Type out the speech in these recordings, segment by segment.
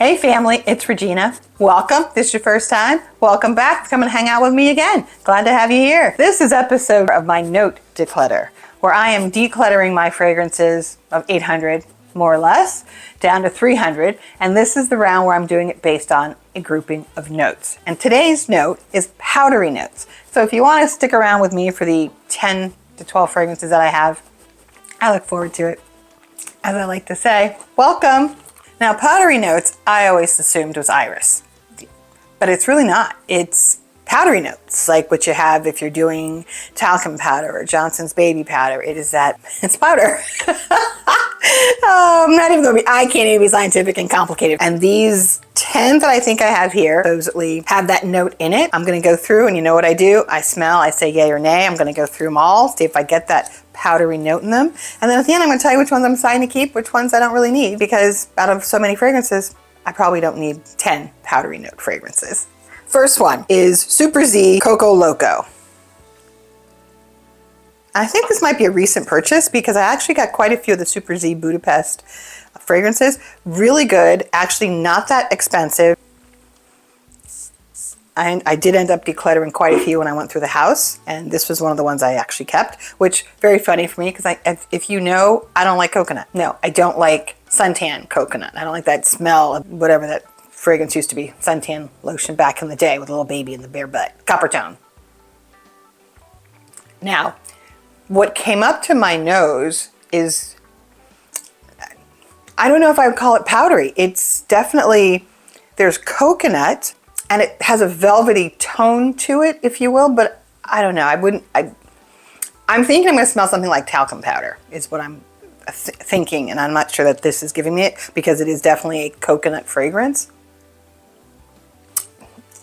Hey family, it's Regina. Welcome. This is your first time. Welcome back. Come and hang out with me again. Glad to have you here. This is episode of my note declutter, where I am decluttering my fragrances of 800, more or less, down to 300. And this is the round where I'm doing it based on a grouping of notes. And today's note is powdery notes. So if you want to stick around with me for the 10 to 12 fragrances that I have, I look forward to it. As I like to say, welcome. Now, powdery notes, I always assumed was iris, but it's really not. It's powdery notes, like what you have if you're doing talcum powder or Johnson's baby powder. It's powder. Not even gonna I can't even be scientific and complicated. And these 10 that I think I have here supposedly have that note in it. I'm gonna go through, and you know what I do? I smell, I say yay or nay. I'm gonna go through them all, see if I get that powdery note in them. And then at the end, I'm gonna tell you which ones I'm deciding to keep, which ones I don't really need, because out of so many fragrances, I probably don't need 10 powdery note fragrances. First one is Super Z Coco Loco. I think this might be a recent purchase because I actually got quite a few of the Super Z Budapest fragrances. Really good, actually not that expensive. I did end up decluttering quite a few when I went through the house, and this was one of the ones I actually kept, which very funny for me because if you know, I don't like coconut. No, I don't like suntan coconut. I don't like that smell of whatever that fragrance used to be, suntan lotion back in the day with a little baby in the bare butt, copper tone. Now, what came up to my nose is, I don't know if I would call it powdery. It's definitely, there's coconut, and it has a velvety tone to it, if you will, but I don't know. I'm thinking I'm gonna smell something like talcum powder is what I'm thinking, and I'm not sure that this is giving me it because it is definitely a coconut fragrance.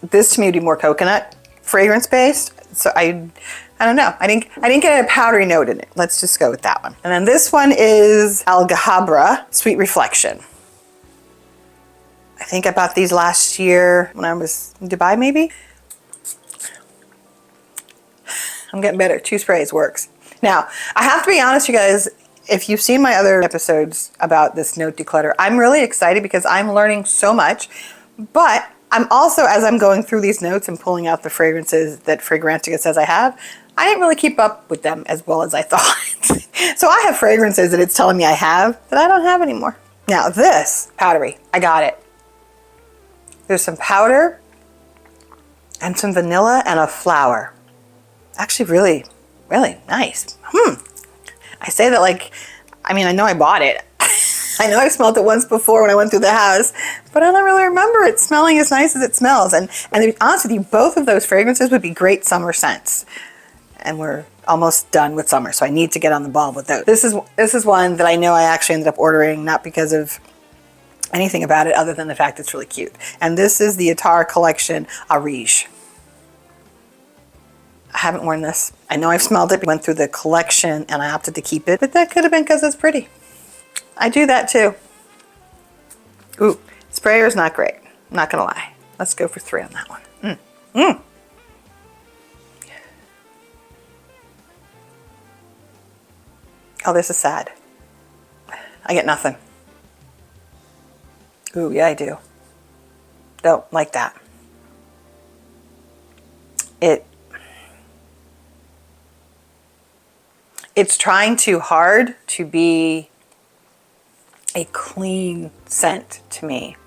This to me would be more coconut fragrance based, so I don't know. I didn't get a powdery note in it. Let's just go with that one. And then this one is Alabra Sweet Reflection. I think I bought these last year when I was in Dubai, maybe. I'm getting better. 2 sprays works. Now, I have to be honest, you guys, if you've seen my other episodes about this note declutter, I'm really excited because I'm learning so much, but I'm also, as I'm going through these notes and pulling out the fragrances that Fragrenza says I have, I didn't really keep up with them as well as I thought. So I have fragrances that it's telling me I have that I don't have anymore. Now this, powdery, I got it. There's some powder and some vanilla and a flower. Actually really, really nice. I say that like, I mean, I know I bought it. I know I smelled it once before when I went through the house, but I don't really remember it smelling as nice as it smells. And to be honest with you, both of those fragrances would be great summer scents. And we're almost done with summer, so I need to get on the ball with those. This is one that I know I actually ended up ordering, not because of anything about it other than the fact it's really cute. And this is the Atar Collection AR. I haven't worn this. I know I've smelled it, went through the collection, and I opted to keep it, but that could have been because it's pretty. I do that too. Ooh, sprayer's not great. I'm not gonna lie. Let's go for 3 on that one. Oh, this is sad. I get nothing. Ooh, yeah, I do. Don't like that. It's trying too hard to be a clean scent to me.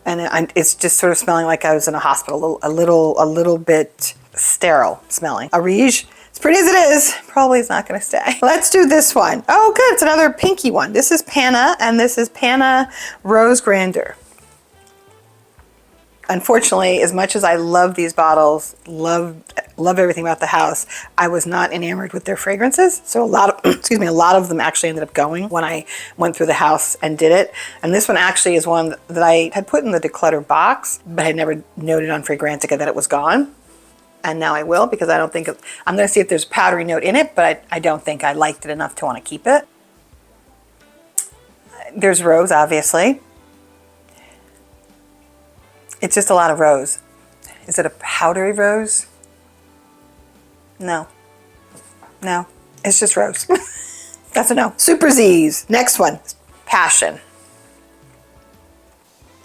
And it's just sort of smelling like I was in a hospital, a little bit sterile smelling. Arige, as pretty as it is, probably is not gonna stay. Let's do this one. Oh good, it's another pinky one. This is Panna, and this is Panna Rose Grandeur. Unfortunately, as much as I love these bottles, love everything about the house, I was not enamored with their fragrances. So a lot of them actually ended up going when I went through the house and did it. And this one actually is one that I had put in the declutter box, but I never noted on Fragrenza that it was gone. And now I will, because I don't think, I'm gonna see if there's a powdery note in it, but I don't think I liked it enough to wanna keep it. There's rose, obviously. It's just a lot of rose. Is it a powdery rose? No. No, it's just rose. That's a no. Super Z's. Next one, Passion.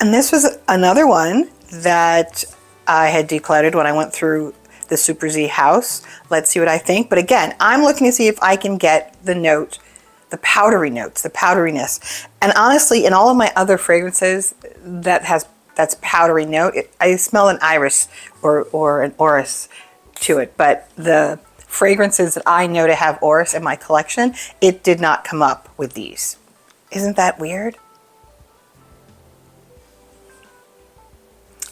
And this was another one that I had decluttered when I went through the Super Z house. Let's see what I think. But again, I'm looking to see if I can get the note, the powdery notes, the powderiness. And honestly, in all of my other fragrances that's powdery note, I smell an iris or an orris to it. But the fragrances that I know to have orris in my collection, it did not come up with these. Isn't that weird?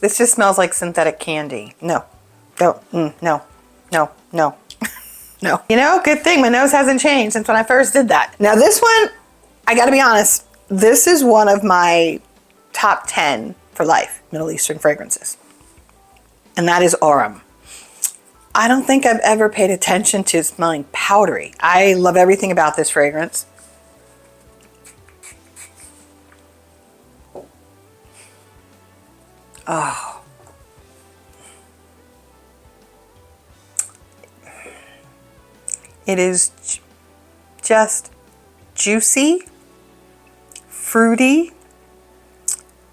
This just smells like synthetic candy. No, no, no, no, no, no. You know, good thing my nose hasn't changed since when I first did that. Now this one, I gotta be honest, this is one of my top 10 for life Middle Eastern fragrances. And that is Orum. I don't think I've ever paid attention to smelling powdery. I love everything about this fragrance. Oh. It is just juicy, fruity,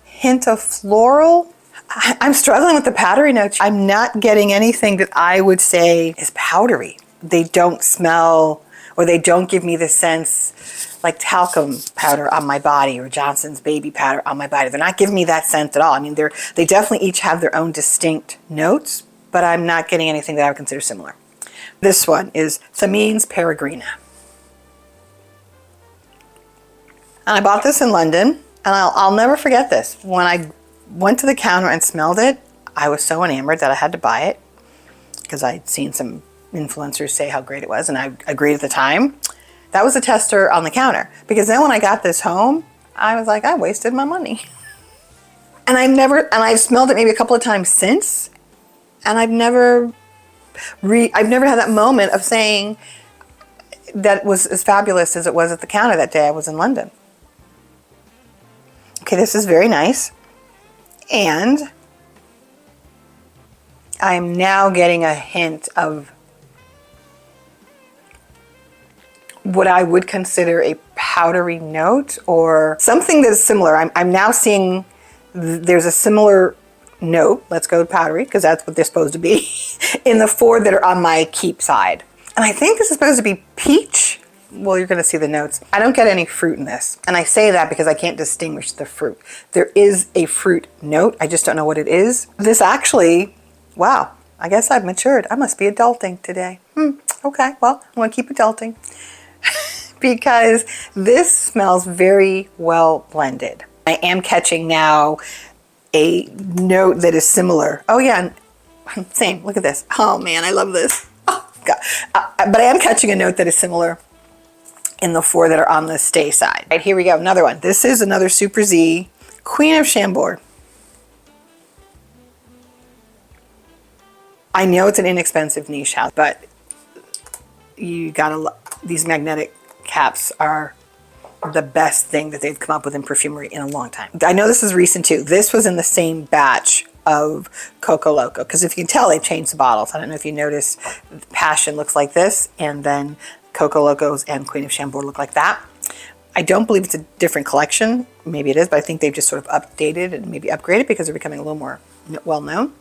hint of floral. I'm struggling with the powdery notes. I'm not getting anything that I would say is powdery. They don't smell, or they don't give me the sense like talcum powder on my body or Johnson's baby powder on my body. They're not giving me that sense at all. I mean, they definitely each have their own distinct notes, but I'm not getting anything that I would consider similar. This one is Thamin's Paragina. And I bought this in London, and I'll never forget this. When I went to the counter and smelled it, I was so enamored that I had to buy it because I'd seen some influencers say how great it was, and I agreed at the time. That was a tester on the counter, because then when I got this home, I was like, I wasted my money. And I've smelled it maybe a couple of times since, and I've never had that moment of saying that was as fabulous as it was at the counter that day I was in London. Okay, this is very nice. And I'm now getting a hint of what I would consider a powdery note or something that's similar. I'm now seeing there's a similar note, let's go powdery, because that's what they're supposed to be, in the 4 that are on my keep side. And I think this is supposed to be peach. Well, you're going to see the notes. I don't get any fruit in this. And I say that because I can't distinguish the fruit. There is a fruit note. I just don't know what it is. This actually, wow, I guess I've matured. I must be adulting today. Okay, well, I'm going to keep adulting. Because this smells very well blended. I am catching now a note that is similar. Oh yeah, same, look at this. Oh man, I love this. Oh, God. But I am catching a note that is similar in the 4 that are on the stay side. Right, here we go, another one. This is another Super Z, Queen of Chambord. I know it's an inexpensive niche house, but you gotta, these magnetic caps are the best thing that they've come up with in perfumery in a long time. I know this is recent too. This was in the same batch of Coco Loco, because if you can tell, they've changed the bottles. I don't know if you notice, Passion looks like this, and then Coco Locos and Queen of Chambord look like that. I don't believe it's a different collection. Maybe it is, but I think they've just sort of updated and maybe upgraded because they're becoming a little more well-known.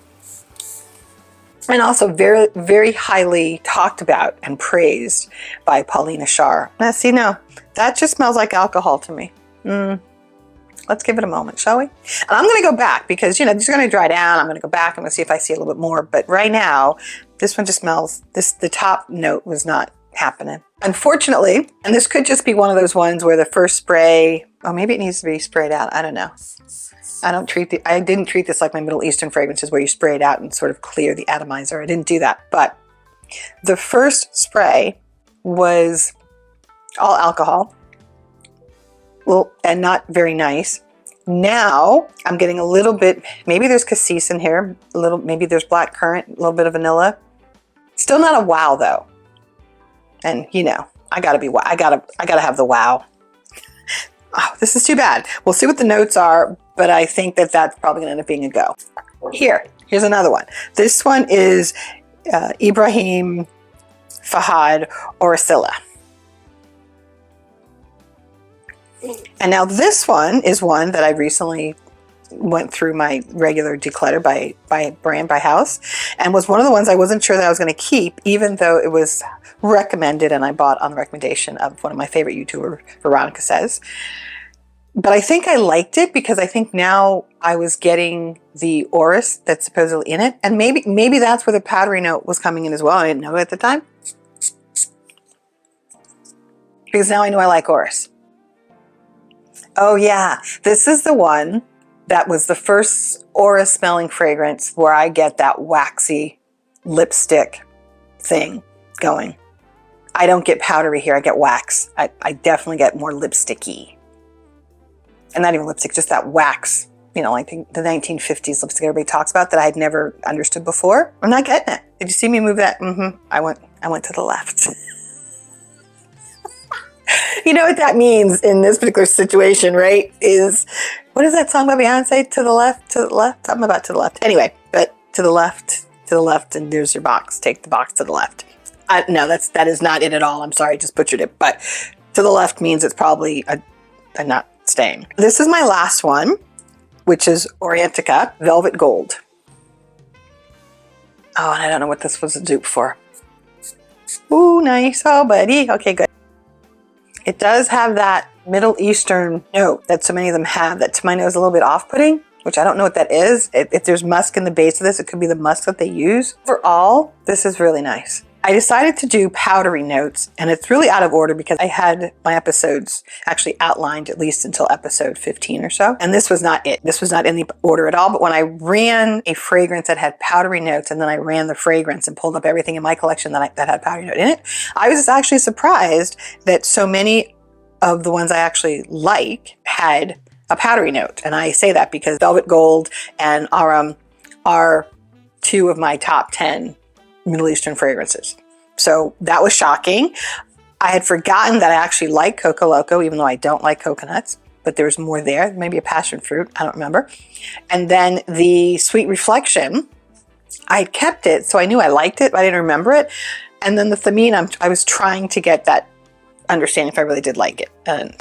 And also very, very highly talked about and praised by Paulina Shar. Now, see, no, that just smells like alcohol to me. Let's give it a moment, shall we? And I'm going to go back because, you know, these are going to dry down. I'm going to go back. I'm going to see if I see a little bit more. But right now, this one just smells, the top note was not happening. Unfortunately, and this could just be one of those ones where the first spray, oh, maybe it needs to be sprayed out. I don't know. I didn't treat this like my Middle Eastern fragrances where you spray it out and sort of clear the atomizer. I didn't do that. But the first spray was all alcohol. Well, and not very nice. Now I'm getting a little bit, maybe there's cassis in here, maybe there's black currant, a little bit of vanilla. Still not a wow though. And you know, I gotta have the wow. Oh, this is too bad. We'll see what the notes are, but I think that that's probably gonna end up being a go. Here's another one. This one is Ibrahim Fahad Orrisilla. And now this one is one that I recently went through my regular Declutter by brand, by house, and was one of the ones I wasn't sure that I was going to keep, even though it was recommended and I bought on the recommendation of one of my favorite YouTuber, Veronica Says. But I think I liked it because I think now I was getting the orris that's supposedly in it, and maybe that's where the powdery note was coming in as well. I didn't know it at the time, because now I know I like orris. Oh yeah, this is the one that was the first orris smelling fragrance where I get that waxy lipstick thing going. I don't get powdery here, I get wax. I definitely get more lipsticky. And not even lipstick, just that wax, you know, like the 1950s lipstick everybody talks about that I had never understood before. I'm not getting it. Did you see me move that? I went to the left. You know what that means in this particular situation, right? Is, what is that song by Beyonce? To the left, something about to the left. Anyway, but to the left, and there's your box. Take the box to the left. No, that is not it at all. I'm sorry, I just butchered it. But to the left means it's probably a not staying. This is my last one, which is Orientica Velvet Gold. Oh, and I don't know what this was a dupe for. Ooh, nice. Oh, buddy. Okay, good. It does have that Middle Eastern note that so many of them have that to my nose is a little bit off-putting, which I don't know what that is. If there's musk in the base of this, it could be the musk that they use. Overall, this is really nice. I decided to do powdery notes, and it's really out of order because I had my episodes actually outlined at least until episode 15 or so. And this was not it. This was not in the order at all. But when I ran a fragrance that had powdery notes, and then I ran the fragrance and pulled up everything in my collection that had powdery note in it, I was actually surprised that so many of the ones I actually like had a powdery note. And I say that because Velvet Gold and Orum are two of my top 10 Middle Eastern fragrances. So that was shocking. I had forgotten that I actually like Coco Loco, even though I don't like coconuts, but there was more there. Maybe a passion fruit, I don't remember. And then the Sweet Reflection, I had kept it, so I knew I liked it, but I didn't remember it. And then the Thamine, I was trying to get that understanding if I really did like it. And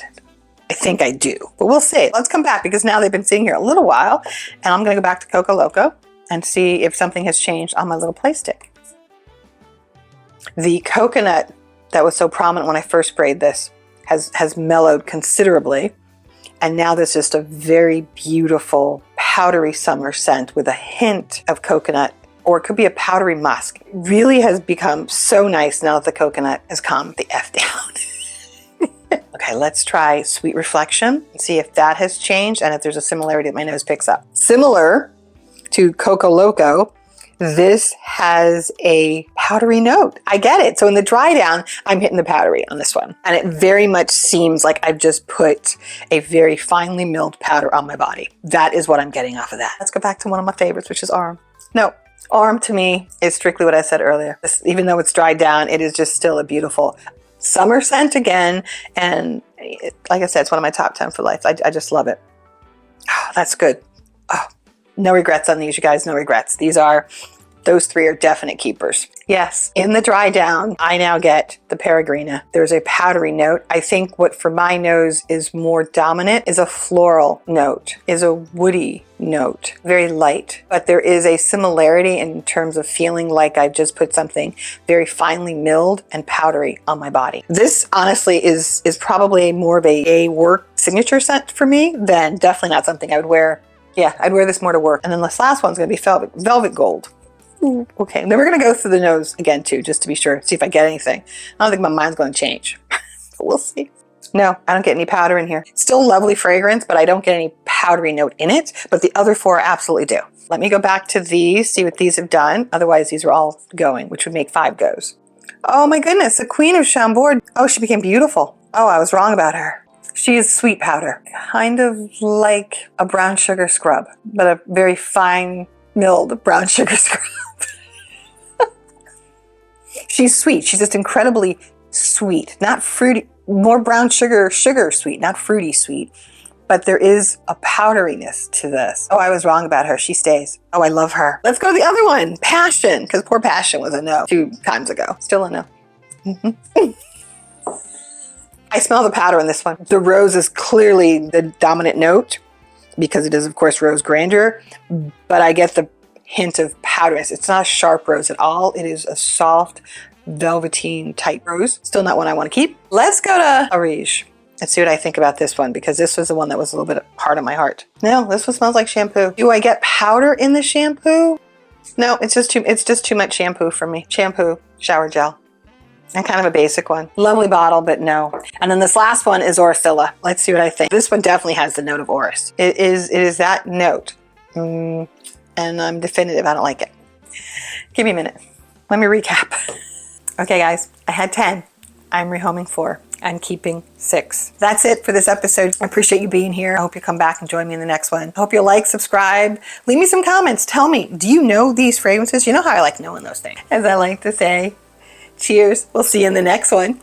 I think I do, but we'll see. Let's come back because now they've been sitting here a little while, and I'm going to go back to Coco Loco and see if something has changed on my little play stick. The coconut that was so prominent when I first sprayed this has mellowed considerably. And now there's just a very beautiful powdery summer scent with a hint of coconut, or it could be a powdery musk. It really has become so nice now that the coconut has calmed the F down. Okay, let's try Sweet Reflection and see if that has changed and if there's a similarity that my nose picks up. Similar to Coco Loco, this has a powdery note. I get it. So in the dry down, I'm hitting the powdery on this one. And it very much seems like I've just put a very finely milled powder on my body. That is what I'm getting off of that. Let's go back to one of my favorites, which is Orum. No, Orum to me is strictly what I said earlier. Even though it's dried down, it is just still a beautiful summer scent again. And like I said, it's one of my top 10 for life. I just love it. Oh, that's good. Oh. No regrets on these, you guys, no regrets. Those three are definite keepers. Yes, in the dry down, I now get the Paragina. There's a powdery note. I think what for my nose is more dominant is a floral note, is a woody note, very light. But there is a similarity in terms of feeling like I've just put something very finely milled and powdery on my body. This honestly is probably more of a work signature scent for me than definitely not something I would wear. Yeah, I'd wear this more to work. And then this last one's going to be Velvet Gold. Ooh, okay, and then we're going to go through the nose again too, just to be sure, see if I get anything. I don't think my mind's going to change, but we'll see. No, I don't get any powder in here. Still lovely fragrance, but I don't get any powdery note in it, but the other four absolutely do. Let me go back to these, see what these have done. Otherwise, these are all going, which would make 5 goes. Oh my goodness, the Queen of Chambord. Oh, she became beautiful. Oh, I was wrong about her. She is sweet powder, kind of like a brown sugar scrub, but a very fine milled brown sugar scrub. She's sweet. She's just incredibly sweet, not fruity, more brown sugar sweet, not fruity sweet, but there is a powderiness to this. Oh, I was wrong about her. She stays. Oh, I love her. Let's go to the other one, Passion, because poor Passion was a no 2 times ago. Still a no. I smell the powder in this one. The rose is clearly the dominant note, because it is, of course, rose grandeur, but I get the hint of powderiness. It's not a sharp rose at all. It is a soft, velveteen type rose. Still not one I want to keep. Let's go to Orish. Let's see what I think about this one, because this was the one that was a little bit hard on my heart. No, this one smells like shampoo. Do I get powder in the shampoo? No, it's just too much shampoo for me. Shampoo, shower gel. And kind of a basic one. Lovely bottle, but no. And then this last one is Orthilla. Let's see what I think. This one definitely has the note of orris. It is that note. And I'm definitive, I don't like it. Give me a minute. Let me recap. Okay, guys, I had 10. I'm rehoming 4. I'm keeping 6. That's it for this episode. I appreciate you being here. I hope you come back and join me in the next one. I hope you'll like, subscribe, leave me some comments. Tell me, do you know these fragrances? You know how I like knowing those things. As I like to say, cheers. We'll see you in the next one.